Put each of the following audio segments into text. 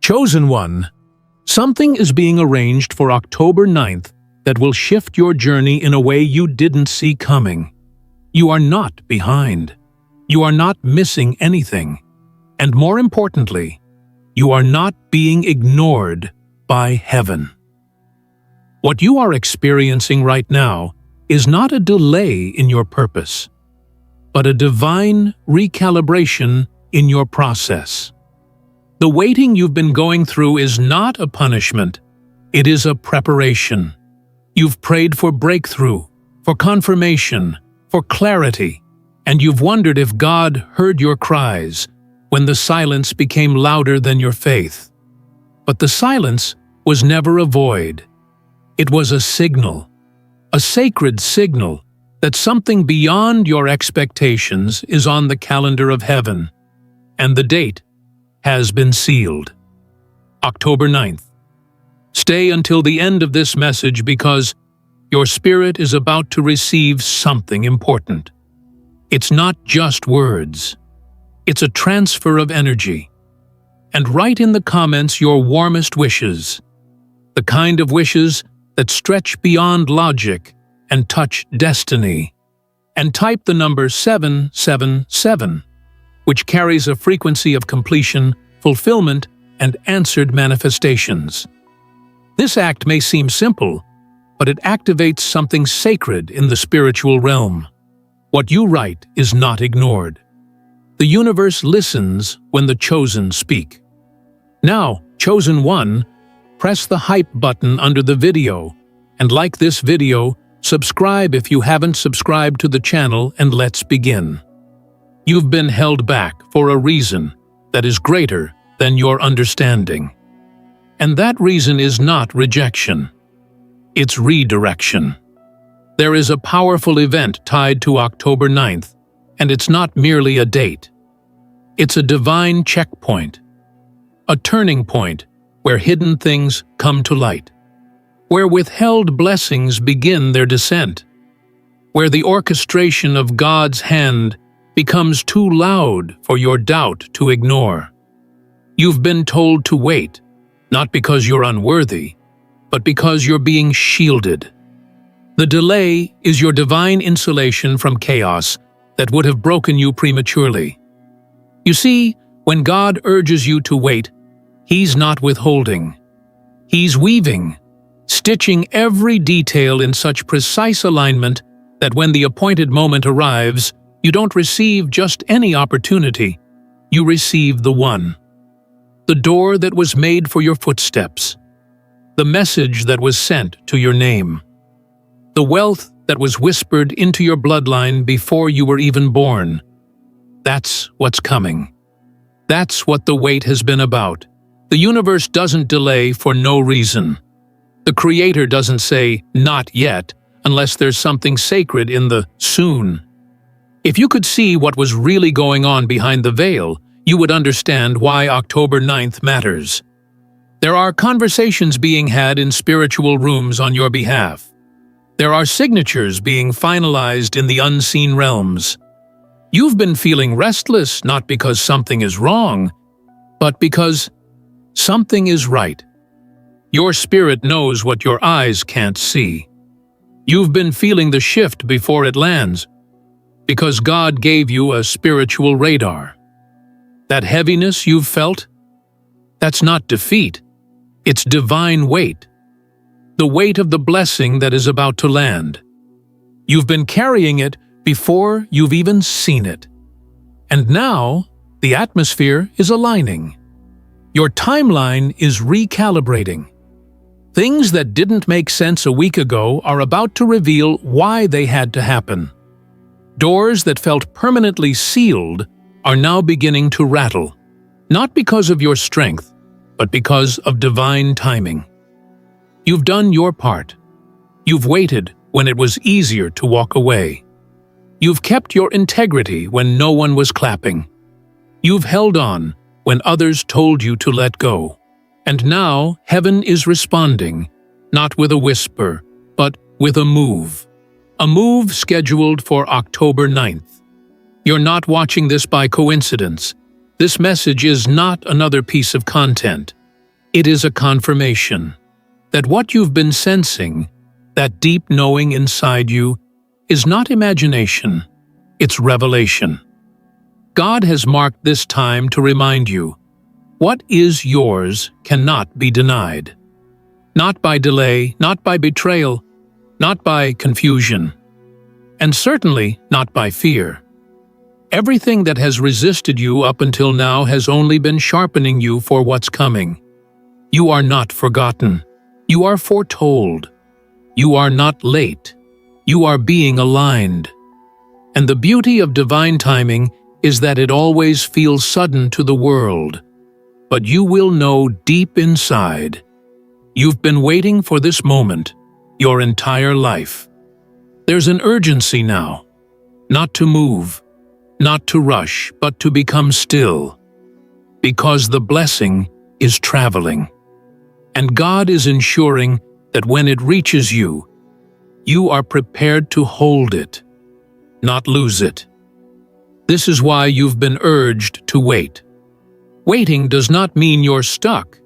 Chosen One, something is being arranged for October 9th that will shift your journey in a way you didn't see coming. You are not behind. You are not missing anything. And more importantly, you are not being ignored by heaven. What you are experiencing right now is not a delay in your purpose, but a divine recalibration in your process. The waiting you've been going through is not a punishment, it is a preparation. You've prayed for breakthrough, for confirmation, for clarity, and you've wondered if God heard your cries when the silence became louder than your faith. But the silence was never a void. It was a signal, a sacred signal that something beyond your expectations is on the calendar of heaven, and the date has been sealed. October 9th. Stay until the end of this message because your spirit is about to receive something important. It's not just words. It's a transfer of energy. And write in the comments your warmest wishes, the kind of wishes that stretch beyond logic and touch destiny. And type the number 777, which carries a frequency of completion, fulfillment, and answered manifestations. This act may seem simple, but it activates something sacred in the spiritual realm. What you write is not ignored. The universe listens when the chosen speak. Now, Chosen One, press the hype button under the video, and like this video, subscribe if you haven't subscribed to the channel, and let's begin. You've been held back for a reason that is greater than your understanding. And that reason is not rejection. It's redirection. There is a powerful event tied to October 9th, and it's not merely a date. It's a divine checkpoint, a turning point where hidden things come to light, where withheld blessings begin their descent, where the orchestration of God's hand becomes too loud for your doubt to ignore. You've been told to wait, not because you're unworthy, but because you're being shielded. The delay is your divine insulation from chaos that would have broken you prematurely. You see, when God urges you to wait, He's not withholding. He's weaving, stitching every detail in such precise alignment that when the appointed moment arrives, you don't receive just any opportunity, you receive the one. The door that was made for your footsteps. The message that was sent to your name. The wealth that was whispered into your bloodline before you were even born. That's what's coming. That's what the wait has been about. The universe doesn't delay for no reason. The Creator doesn't say, "not yet," unless there's something sacred in the soon. If you could see what was really going on behind the veil, you would understand why October 9th matters. There are conversations being had in spiritual rooms on your behalf. There are signatures being finalized in the unseen realms. You've been feeling restless not because something is wrong, but because something is right. Your spirit knows what your eyes can't see. You've been feeling the shift before it lands, because God gave you a spiritual radar. That heaviness you've felt, that's not defeat, it's divine weight. The weight of the blessing that is about to land. You've been carrying it before you've even seen it. And now, the atmosphere is aligning. Your timeline is recalibrating. Things that didn't make sense a week ago are about to reveal why they had to happen. Doors that felt permanently sealed are now beginning to rattle, not because of your strength, but because of divine timing. You've done your part. You've waited when it was easier to walk away. You've kept your integrity when no one was clapping. You've held on when others told you to let go. And now heaven is responding, not with a whisper, but with a move. A move scheduled for October 9th. You're not watching this by coincidence. This message is not another piece of content. It is a confirmation that what you've been sensing, that deep knowing inside you, is not imagination, it's revelation. God has marked this time to remind you, what is yours cannot be denied. Not by delay, not by betrayal, not by confusion, and certainly not by fear. Everything that has resisted you up until now has only been sharpening you for what's coming. You are not forgotten. You are foretold. You are not late. You are being aligned. And the beauty of divine timing is that it always feels sudden to the world. But you will know deep inside, you've been waiting for this moment your entire life. There's an urgency now, not to move, not to rush, but to become still. Because the blessing is traveling. And God is ensuring that when it reaches you, you are prepared to hold it, not lose it. This is why you've been urged to wait. Waiting does not mean you're stuck.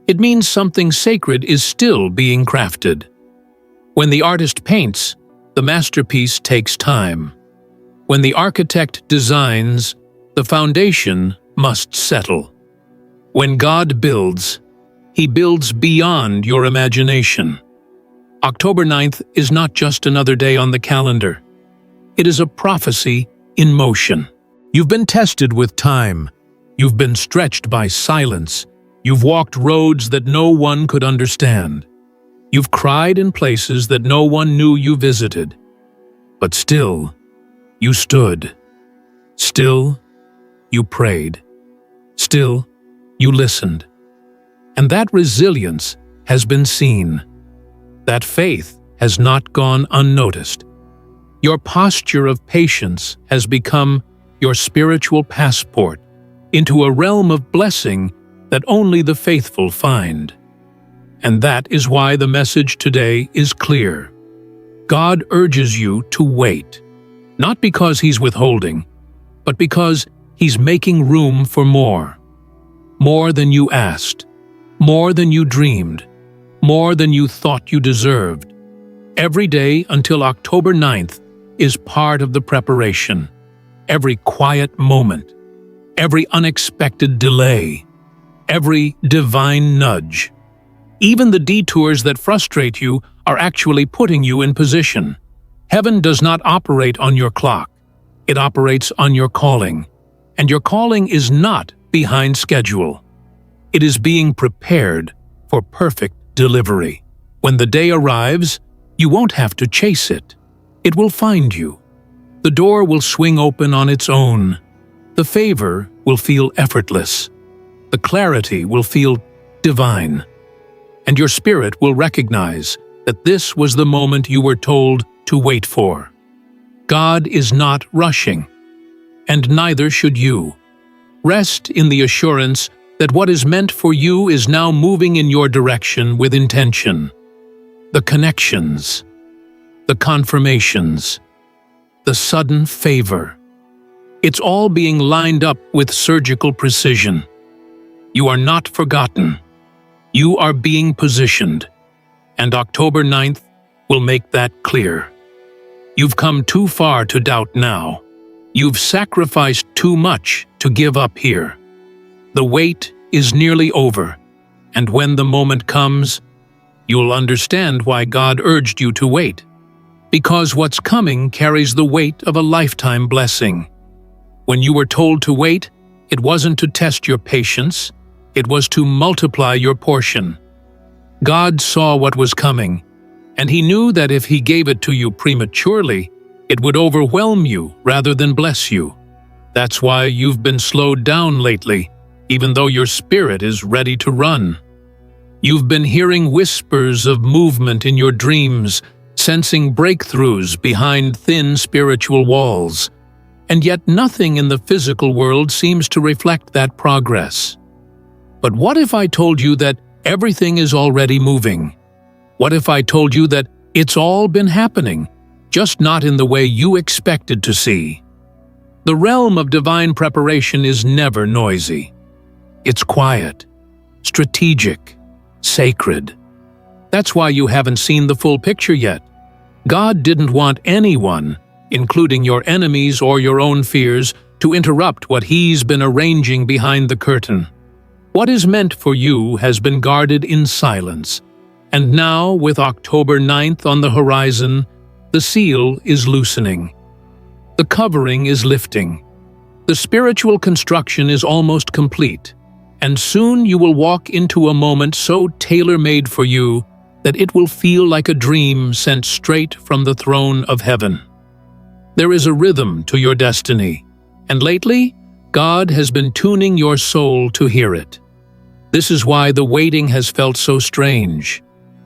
It means something sacred is still being crafted. When the artist paints, the masterpiece takes time. When the architect designs, the foundation must settle. When God builds, He builds beyond your imagination. October 9th is not just another day on the calendar. It is a prophecy in motion. You've been tested with time. You've been stretched by silence. You've walked roads that no one could understand. You've cried in places that no one knew you visited. But still, you stood. Still, you prayed. Still, you listened. And that resilience has been seen. That faith has not gone unnoticed. Your posture of patience has become your spiritual passport into a realm of blessing that only the faithful find. And that is why the message today is clear. God urges you to wait, not because He's withholding, but because He's making room for more. More than you asked, more than you dreamed, more than you thought you deserved. Every day until October 9th is part of the preparation. Every quiet moment, every unexpected delay, every divine nudge. Even the detours that frustrate you are actually putting you in position. Heaven does not operate on your clock. It operates on your calling. And your calling is not behind schedule. It is being prepared for perfect delivery. When the day arrives, you won't have to chase it. It will find you. The door will swing open on its own. The favor will feel effortless. The clarity will feel divine. And your spirit will recognize that this was the moment you were told to wait for. God is not rushing, and neither should you. Rest in the assurance that what is meant for you is now moving in your direction with intention. The connections, the confirmations, the sudden favor. It's all being lined up with surgical precision. You are not forgotten. You are being positioned, and October 9th will make that clear. You've come too far to doubt now. You've sacrificed too much to give up here. The wait is nearly over, and when the moment comes, you'll understand why God urged you to wait. Because what's coming carries the weight of a lifetime blessing. When you were told to wait, it wasn't to test your patience, it was to multiply your portion. God saw what was coming, and He knew that if He gave it to you prematurely, it would overwhelm you rather than bless you. That's why you've been slowed down lately, even though your spirit is ready to run. You've been hearing whispers of movement in your dreams, sensing breakthroughs behind thin spiritual walls. And yet nothing in the physical world seems to reflect that progress. But what if I told you that everything is already moving? What if I told you that it's all been happening, just not in the way you expected to see? The realm of divine preparation is never noisy. It's quiet. strategic, sacred. That's why you haven't seen the full picture yet. God didn't want anyone, including your enemies or your own fears, to interrupt what He's been arranging behind the curtain. What is meant for you has been guarded in silence, and now, with October 9th on the horizon, the seal is loosening. The covering is lifting. The spiritual construction is almost complete, and soon you will walk into a moment so tailor-made for you that it will feel like a dream sent straight from the throne of heaven. There is a rhythm to your destiny, and lately, God has been tuning your soul to hear it. This is why the waiting has felt so strange,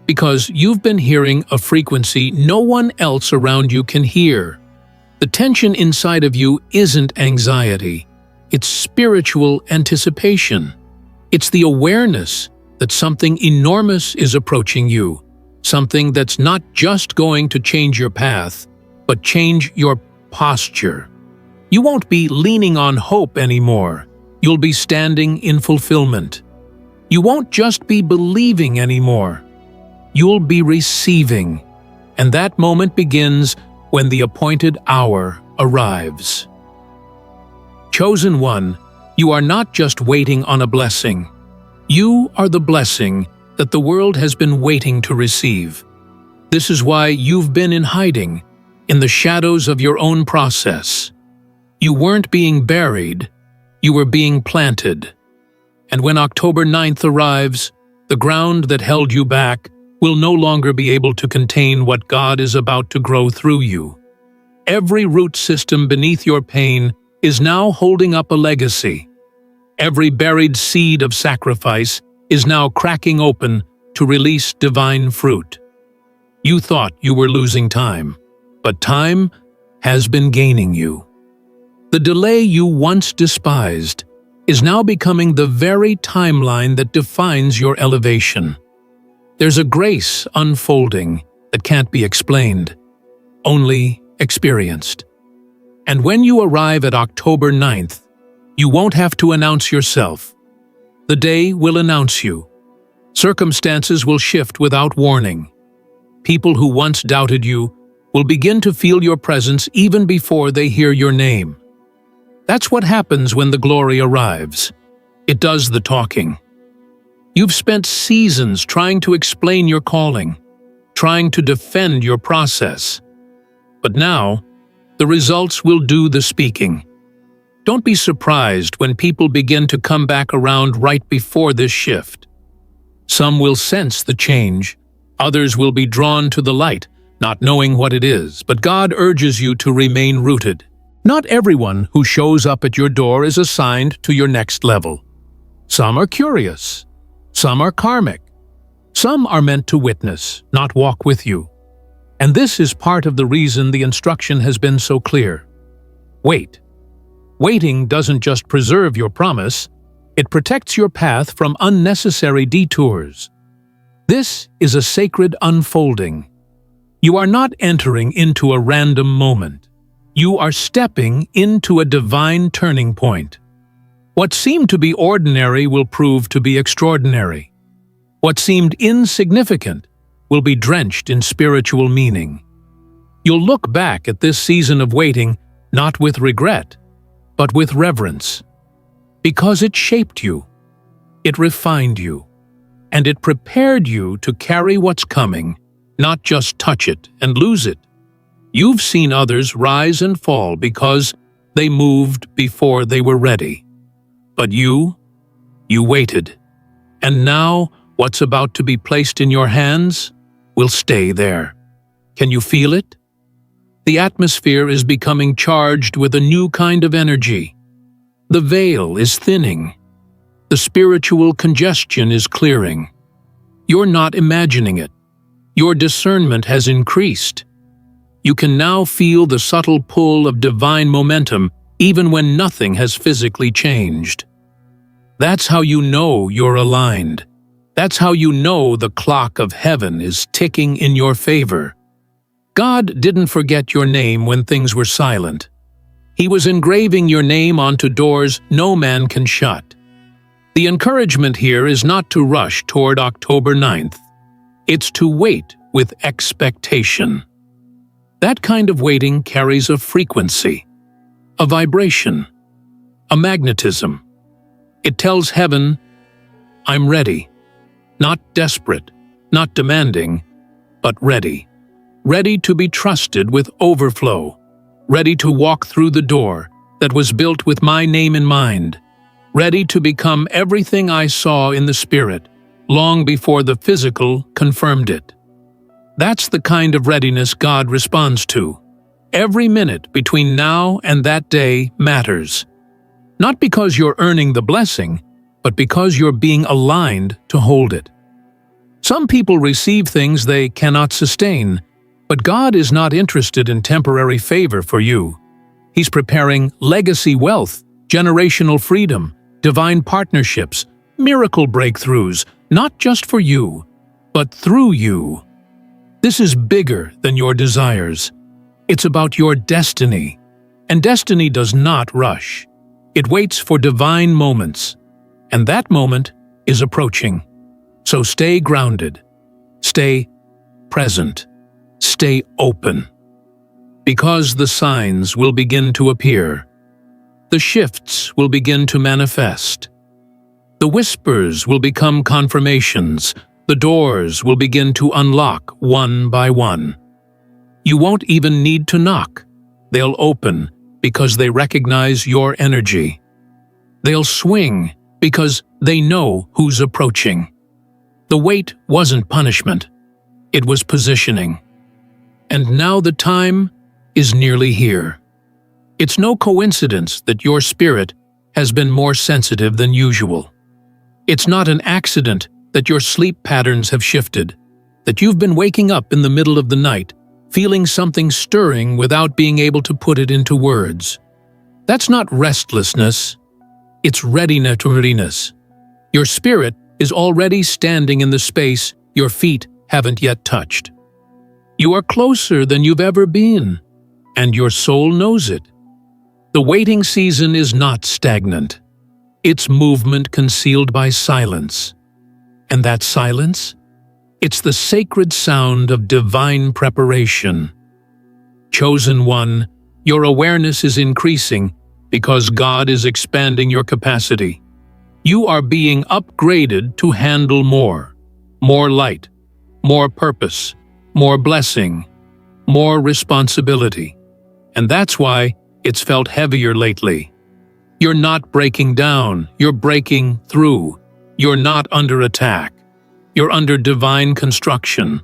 because you've been hearing a frequency no one else around you can hear. The tension inside of you isn't anxiety, it's spiritual anticipation. It's the awareness that something enormous is approaching you, something that's not just going to change your path, but change your posture. You won't be leaning on hope anymore. You'll be standing in fulfillment. You won't just be believing anymore. You'll be receiving, and that moment begins when the appointed hour arrives. Chosen one, you are not just waiting on a blessing. You are the blessing that the world has been waiting to receive. This is why you've been in hiding, in the shadows of your own process. You weren't being buried, you were being planted. And when October 9th arrives, the ground that held you back will no longer be able to contain what God is about to grow through you. Every root system beneath your pain is now holding up a legacy. Every buried seed of sacrifice is now cracking open to release divine fruit. You thought you were losing time, but time has been gaining you. The delay you once despised is now becoming the very timeline that defines your elevation. There's a grace unfolding that can't be explained, only experienced. And when you arrive at October 9th, you won't have to announce yourself. The day will announce you. Circumstances will shift without warning. People who once doubted you will begin to feel your presence even before they hear your name. That's what happens when the glory arrives. It does the talking. You've spent seasons trying to explain your calling, trying to defend your process. But now, the results will do the speaking. Don't be surprised when people begin to come back around right before this shift. Some will sense the change, others will be drawn to the light, not knowing what it is, but God urges you to remain rooted. Not everyone who shows up at your door is assigned to your next level. Some are curious, some are karmic, some are meant to witness, not walk with you. And this is part of the reason the instruction has been so clear. Wait. Waiting doesn't just preserve your promise, it protects your path from unnecessary detours. This is a sacred unfolding. You are not entering into a random moment. You are stepping into a divine turning point. What seemed to be ordinary will prove to be extraordinary. What seemed insignificant will be drenched in spiritual meaning. You'll look back at this season of waiting not with regret, but with reverence. Because it shaped you, it refined you, and it prepared you to carry what's coming, not just touch it and lose it. You've seen others rise and fall because they moved before they were ready. But you waited. And now what's about to be placed in your hands will stay there. Can you feel it? The atmosphere is becoming charged with a new kind of energy. The veil is thinning. The spiritual congestion is clearing. You're not imagining it. Your discernment has increased. You can now feel the subtle pull of divine momentum even when nothing has physically changed. That's how you know you're aligned. That's how you know the clock of heaven is ticking in your favor. God didn't forget your name when things were silent. He was engraving your name onto doors no man can shut. The encouragement here is not to rush toward October 9th. It's to wait with expectation. That kind of waiting carries a frequency, a vibration, a magnetism. It tells heaven, I'm ready, not desperate, not demanding, but ready. Ready to be trusted with overflow, ready to walk through the door that was built with my name in mind, ready to become everything I saw in the Spirit, long before the physical confirmed it. That's the kind of readiness God responds to. Every minute between now and that day matters. Not because you're earning the blessing, but because you're being aligned to hold it. Some people receive things they cannot sustain, but God is not interested in temporary favor for you. He's preparing legacy wealth, generational freedom, divine partnerships, miracle breakthroughs, not just for you, but through you. This is bigger than your desires. It's about your destiny, and destiny does not rush. It waits for divine moments, and that moment is approaching. So stay grounded, stay present, stay open, because the signs will begin to appear. The shifts will begin to manifest. The whispers will become confirmations. The doors will begin to unlock one by one. You won't even need to knock. They'll open because they recognize your energy. They'll swing because they know who's approaching. The wait wasn't punishment. It was positioning. And now the time is nearly here. It's no coincidence that your spirit has been more sensitive than usual. It's not an accident that your sleep patterns have shifted, that you've been waking up in the middle of the night, feeling something stirring without being able to put it into words. That's not restlessness, it's readiness. Your spirit is already standing in the space your feet haven't yet touched. You are closer than you've ever been, and your soul knows it. The waiting season is not stagnant. It's movement concealed by silence. And that silence? It's the sacred sound of divine preparation. Chosen one, your awareness is increasing because God is expanding your capacity. You are being upgraded to handle more light, more purpose, more blessing, more responsibility. And that's why it's felt heavier lately. You're not breaking down, you're breaking through. You're not under attack. You're under divine construction.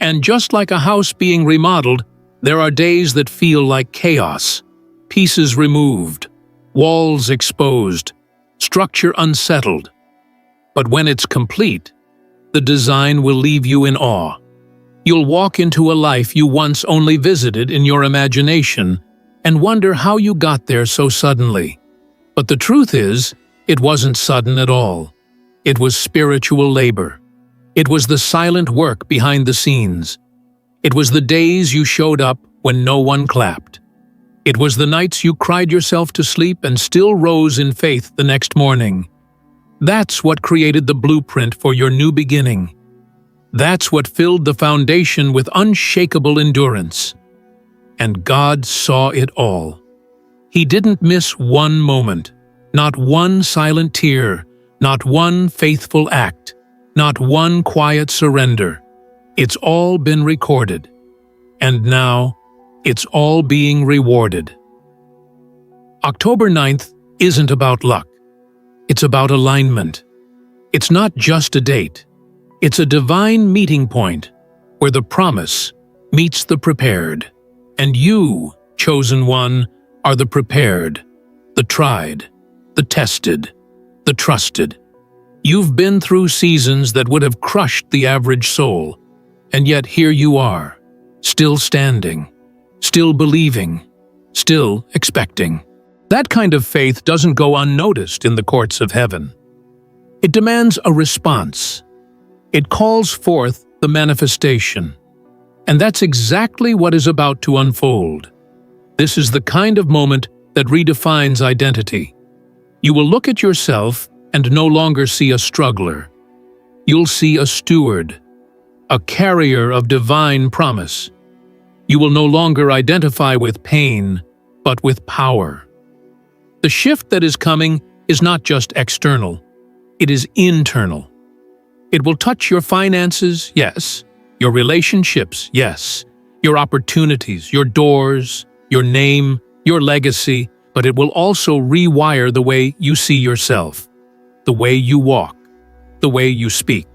And just like a house being remodeled, there are days that feel like chaos. Pieces removed, walls exposed, structure unsettled. But when it's complete, the design will leave you in awe. You'll walk into a life you once only visited in your imagination and wonder how you got there so suddenly. But the truth is, it wasn't sudden at all. It was spiritual labor. It was the silent work behind the scenes. It was the days you showed up when no one clapped. It was the nights you cried yourself to sleep and still rose in faith the next morning. That's what created the blueprint for your new beginning. That's what filled the foundation with unshakable endurance. And God saw it all. He didn't miss one moment, not one silent tear, not one faithful act, not one quiet surrender. It's all been recorded. And now, it's all being rewarded. October 9th isn't about luck. It's about alignment. It's not just a date. It's a divine meeting point where the promise meets the prepared. And you, chosen one, are the prepared, the tried, the tested, the trusted. You've been through seasons that would have crushed the average soul, and yet here you are, still standing, still believing, still expecting. That kind of faith doesn't go unnoticed in the courts of heaven. It demands a response. It calls forth the manifestation. And that's exactly what is about to unfold. This is the kind of moment that redefines identity. You will look at yourself and no longer see a struggler. You'll see a steward, a carrier of divine promise. You will no longer identify with pain, but with power. The shift that is coming is not just external, it is internal. It will touch your finances, yes, your relationships, yes, your opportunities, your doors, your name, your legacy, but it will also rewire the way you see yourself, the way you walk, the way you speak,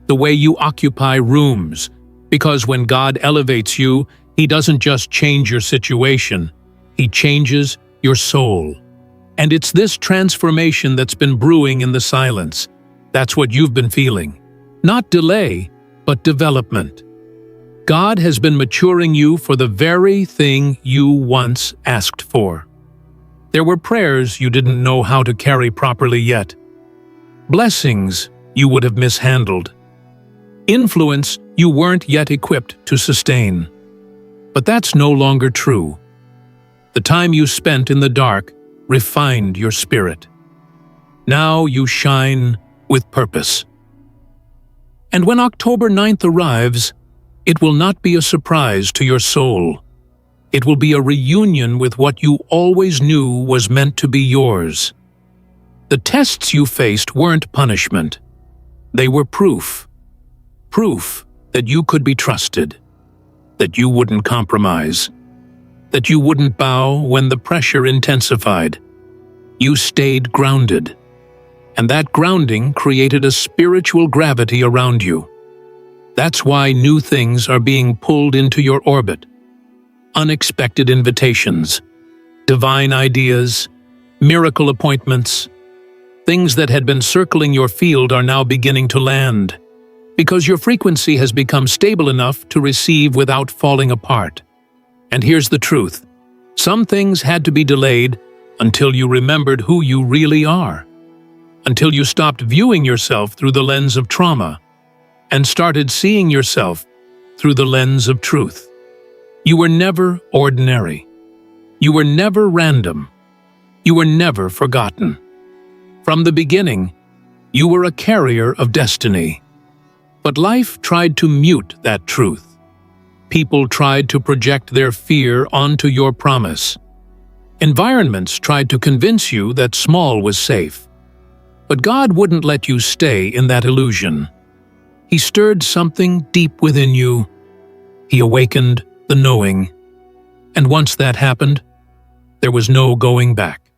the way you occupy rooms, because when God elevates you, He doesn't just change your situation, He changes your soul. And it's this transformation that's been brewing in the silence. That's what you've been feeling. Not delay, but development. God has been maturing you for the very thing you once asked for. There were prayers you didn't know how to carry properly yet. Blessings you would have mishandled. Influence you weren't yet equipped to sustain. But that's no longer true. The time you spent in the dark refined your spirit. Now you shine with purpose. And when October 9th arrives, it will not be a surprise to your soul. It will be a reunion with what you always knew was meant to be yours. The tests you faced weren't punishment. They were proof. Proof that you could be trusted, that you wouldn't compromise, that you wouldn't bow when the pressure intensified. You stayed grounded, and that grounding created a spiritual gravity around you. That's why new things are being pulled into your orbit. Unexpected invitations, divine ideas, miracle appointments. Things that had been circling your field are now beginning to land, because your frequency has become stable enough to receive without falling apart. And here's the truth. Some things had to be delayed until you remembered who you really are, until you stopped viewing yourself through the lens of trauma and started seeing yourself through the lens of truth. You were never ordinary. You were never random. You were never forgotten. From the beginning, you were a carrier of destiny. But life tried to mute that truth. People tried to project their fear onto your promise. Environments tried to convince you that small was safe. But God wouldn't let you stay in that illusion. He stirred something deep within you. He awakened the knowing. And once that happened, there was no going back.